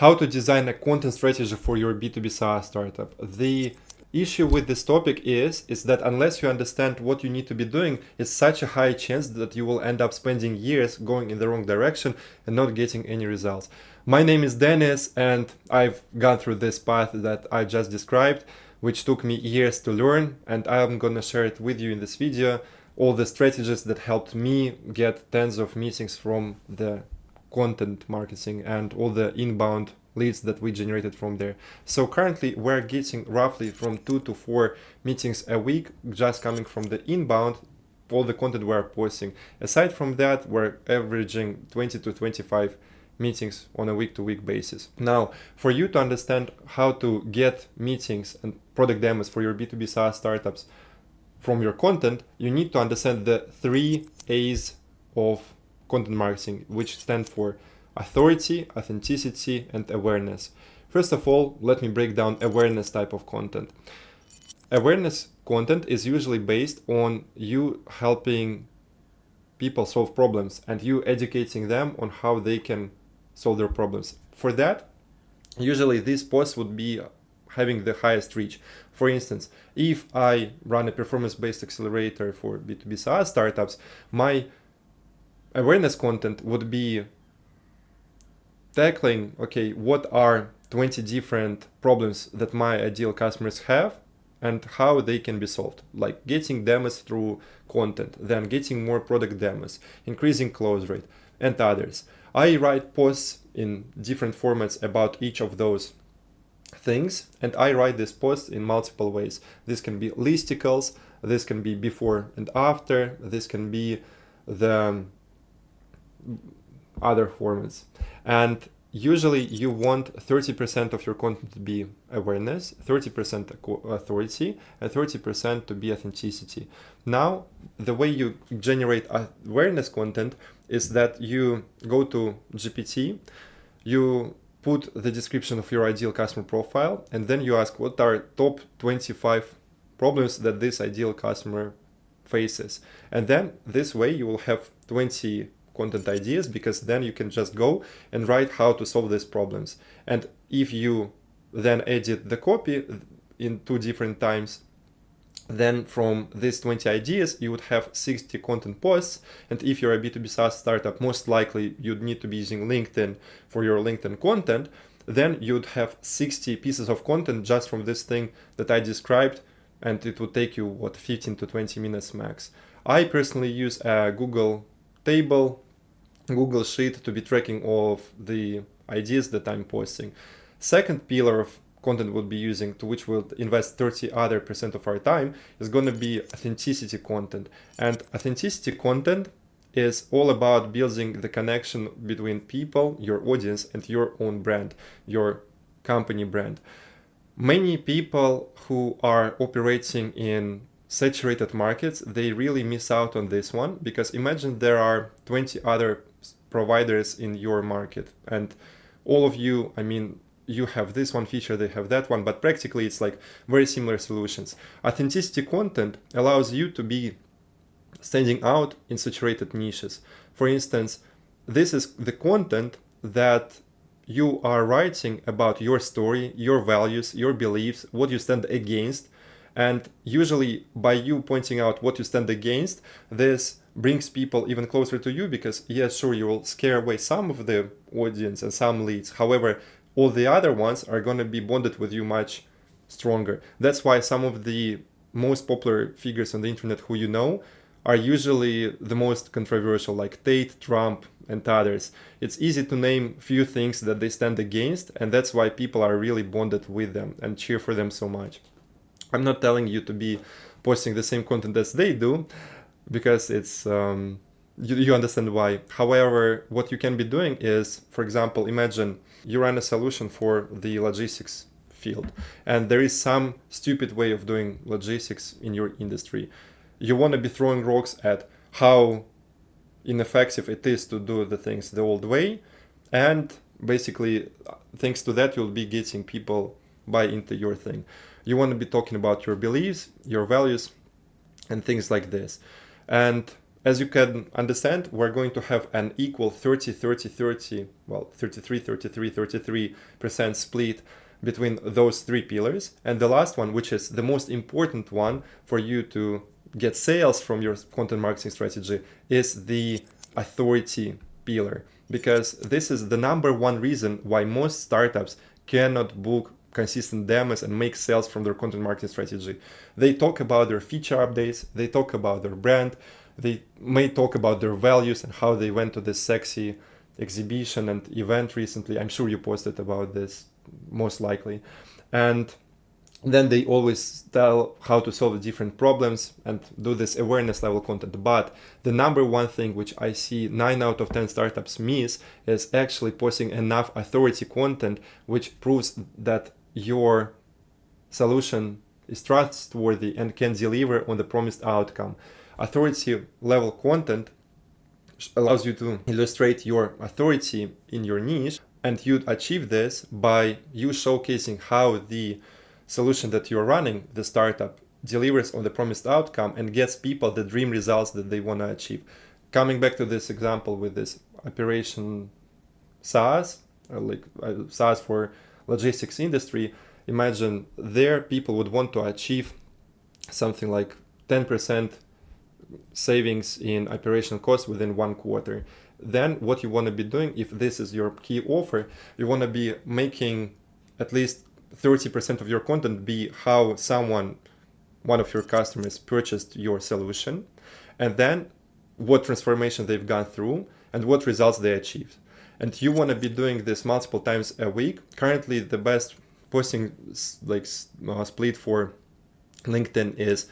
how to design a content strategy for your B2B SaaS startup. The issue with this topic is that unless you understand what you need to be doing, it's such a high chance that you will end up spending years going in the wrong direction and not getting any results. My name is Denis, and I've gone through this path that I just described, which took me years to learn, and I'm gonna share it with you in this video, all the strategies that helped me get tens of meetings from the content marketing and all the inbound leads that we generated from there. So currently we're getting roughly from 2 to 4 meetings a week, just coming from the inbound, all the content we're posting. Aside from that, we're averaging 20 to 25 meetings on a week-to-week basis. Now, for you to understand how to get meetings and product demos for your B2B SaaS startups from your content, you need to understand the 3 A's of content marketing, which stand for authority, authenticity, and awareness. First of all, let me break down awareness type of content. Awareness content is usually based on you helping people solve problems and you educating them on how they can solve their problems. For that, usually these posts would be having the highest reach. For instance, if I run a performance-based accelerator for B2B SaaS startups, my awareness content would be tackling, okay, what are 20 different problems that my ideal customers have and how they can be solved, like getting demos through content, then getting more product demos, increasing close rate, and others. I write posts in different formats about each of those things, and I write this post in multiple ways. This can be listicles, this can be before and after, this can be the other formats. And usually you want 30% of your content to be awareness, 30% authority, and 30% to be authenticity. Now, the way you generate awareness content is that you go to GPT, you put the description of your ideal customer profile, and then you ask what are top 25 problems that this ideal customer faces. And then this way you will have 20 content ideas, because then you can just go and write how to solve these problems. And if you then edit the copy in 2 different times, then from these 20 ideas you would have 60 content posts. And if you're a B2B SaaS startup, most likely you'd need to be using LinkedIn for your LinkedIn content. Then you'd have 60 pieces of content just from this thing that I described, and it would take you 15 to 20 minutes max. I personally use a Google table, Google Sheet to be tracking all of the ideas that I'm posting. Second pillar of content we'll be using, to which we'll invest 30% of our time, is going to be authenticity content. And authenticity content is all about building the connection between people, your audience, and your own brand, your company brand. Many people who are operating in saturated markets, they really miss out on this one, because imagine there are 20 other providers in your market, and all of you, I mean, you have this one feature, they have that one, but practically it's like very similar solutions. Authenticity content allows you to be standing out in saturated niches. For instance, this is the content that you are writing about your story, your values, your beliefs, what you stand against. And usually by you pointing out what you stand against, this brings people even closer to you, because yes, sure, you will scare away some of the audience and some leads. However, all the other ones are going to be bonded with you much stronger. That's why some of the most popular figures on the internet who you know are usually the most controversial, like Tate, Trump, and others. It's easy to name few things that they stand against, and that's why people are really bonded with them and cheer for them so much. I'm not telling you to be posting the same content as they do, because it's you understand why. However, what you can be doing is, for example, imagine you run a solution for the logistics field, and there is some stupid way of doing logistics in your industry. You want to be throwing rocks at how ineffective it is to do the things the old way, and basically thanks to that you'll be getting people buy into your thing. You want to be talking about your beliefs, your values, and things like this. And as you can understand, we're going to have an equal 30, 30, 30, well, 33, 33, 33% split between those three pillars. And the last one, which is the most important one for you to get sales from your content marketing strategy, is the authority pillar. Because this is the number one reason why most startups cannot book consistent demos and make sales from their content marketing strategy. They talk about their feature updates, they talk about their brand, they may talk about their values and how they went to this sexy exhibition and event recently. I'm sure you posted about this, most likely. And then they always tell how to solve different problems and do this awareness level content. But the number one thing which I see 9 out of 10 startups miss is actually posting enough authority content which proves that your solution is trustworthy and can deliver on the promised outcome. Authority level content allows you to illustrate your authority in your niche, and you achieve this by you showcasing how the solution that you're running, the startup, delivers on the promised outcome and gets people the dream results that they want to achieve. Coming back to this example with this Operation SaaS, SaaS for logistics industry, imagine there people would want to achieve something like 10% savings in operational costs within 1 quarter. Then what you want to be doing, if this is your key offer, you want to be making at least 30% of your content be how one of your customers purchased your solution, and then what transformation they've gone through and what results they achieved. And you want to be doing this multiple times a week. Currently, the best posting split for LinkedIn is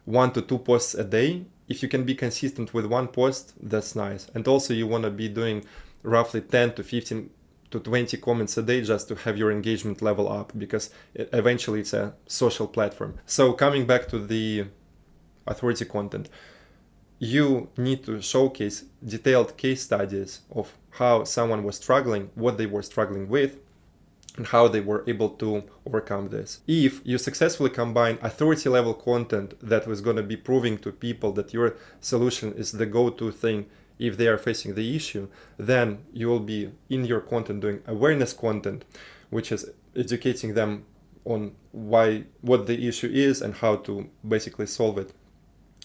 1 to 2 posts a day. If you can be consistent with 1 post, that's nice. And also you want to be doing roughly 10 to 15 to 20 comments a day just to have your engagement level up, because eventually it's a social platform. So coming back to the authority content, you need to showcase detailed case studies of how someone was struggling, what they were struggling with, and how they were able to overcome this. If you successfully combine authority level content that was going to be proving to people that your solution is the go-to thing if they are facing the issue, then you will be in your content doing awareness content, which is educating them on what the issue is and how to basically solve it.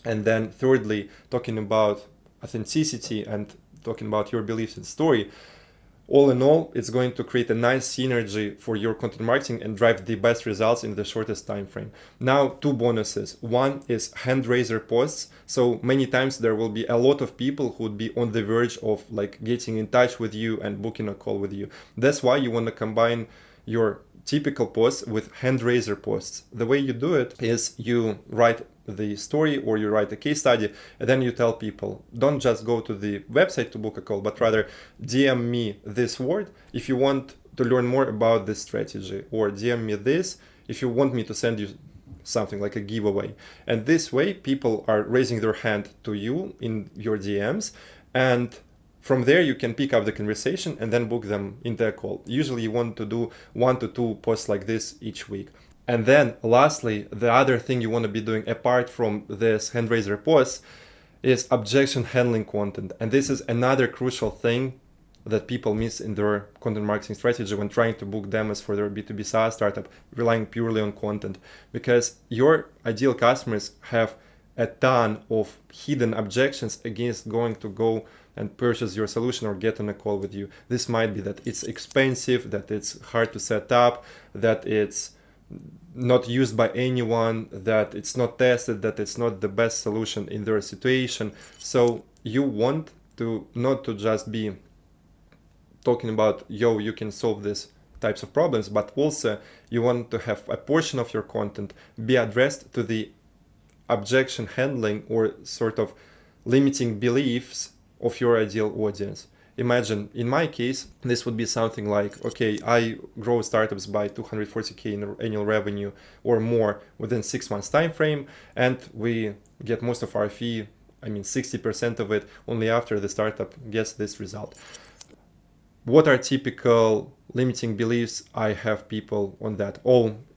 And then thirdly, talking about authenticity and talking about your beliefs and story. All in all, it's going to create a nice synergy for your content marketing and drive the best results in the shortest time frame. Now, 2 bonuses. One is hand raiser posts. So many times there will be a lot of people who would be on the verge of getting in touch with you and booking a call with you. That's why you want to combine your typical posts with hand raiser posts. The way you do it is you write the story or you write a case study, and then you tell people, don't just go to the website to book a call, but rather DM me this word if you want to learn more about this strategy, or DM me this if you want me to send you something like a giveaway. And this way people are raising their hand to you in your DMs, and from there you can pick up the conversation and then book them into a call. Usually you want to do 1 to 2 posts like this each week. And then lastly, the other thing you want to be doing apart from this hand raiser posts is objection handling content. And this is another crucial thing that people miss in their content marketing strategy when trying to book demos for their B2B SaaS startup, relying purely on content. Because your ideal customers have a ton of hidden objections against going to go and purchase your solution or get on a call with you. This might be that it's expensive, that it's hard to set up, that it's not used by anyone, that it's not tested, that it's not the best solution in their situation. So you want to not to just be talking about, you can solve these types of problems, but also you want to have a portion of your content be addressed to the objection handling or sort of limiting beliefs of your ideal audience. Imagine, in my case, this would be something like, okay, I grow startups by 240K in annual revenue or more within 6 months time frame, and we get most of our fee, 60% of it, only after the startup gets this result. What are typical limiting beliefs I have people on that?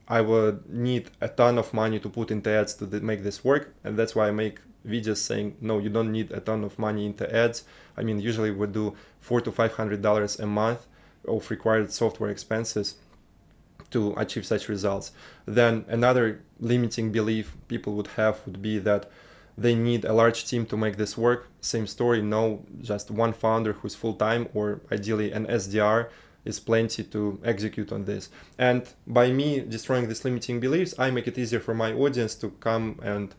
I would need a ton of money to put into ads to make this work, and that's why I make videos saying, no, you don't need a ton of money into ads. I mean, usually we do $400 to $500 a month of required software expenses to achieve such results. Then another limiting belief people would have would be that they need a large team to make this work. Same story, no, just one founder who's full-time, or ideally an SDR is plenty to execute on this. And by me destroying these limiting beliefs, I make it easier for my audience to come and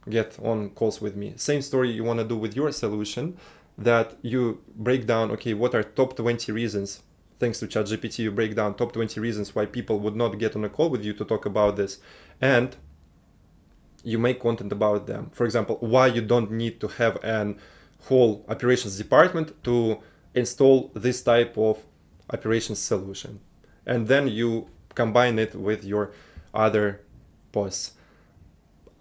get on calls with me. Same story you want to do with your solution, that you break down, okay, what are top 20 reasons. Thanks to ChatGPT, you break down top 20 reasons why people would not get on a call with you to talk about this. And you make content about them. For example, why you don't need to have an whole operations department to install this type of operations solution. And then you combine it with your other posts.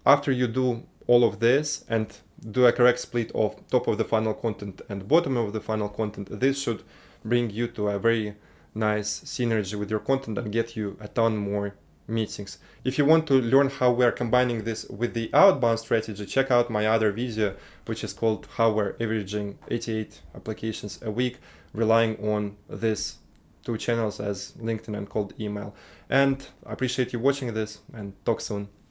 After you do all of this and do a correct split of top of the funnel content and bottom of the funnel content, this should bring you to a very nice synergy with your content and get you a ton more meetings. If you want to learn how we're combining this with the outbound strategy, check out my other video, which is called How We're Averaging 88 Applications a Week, relying on these two channels as LinkedIn and cold email. And I appreciate you watching this, and talk soon.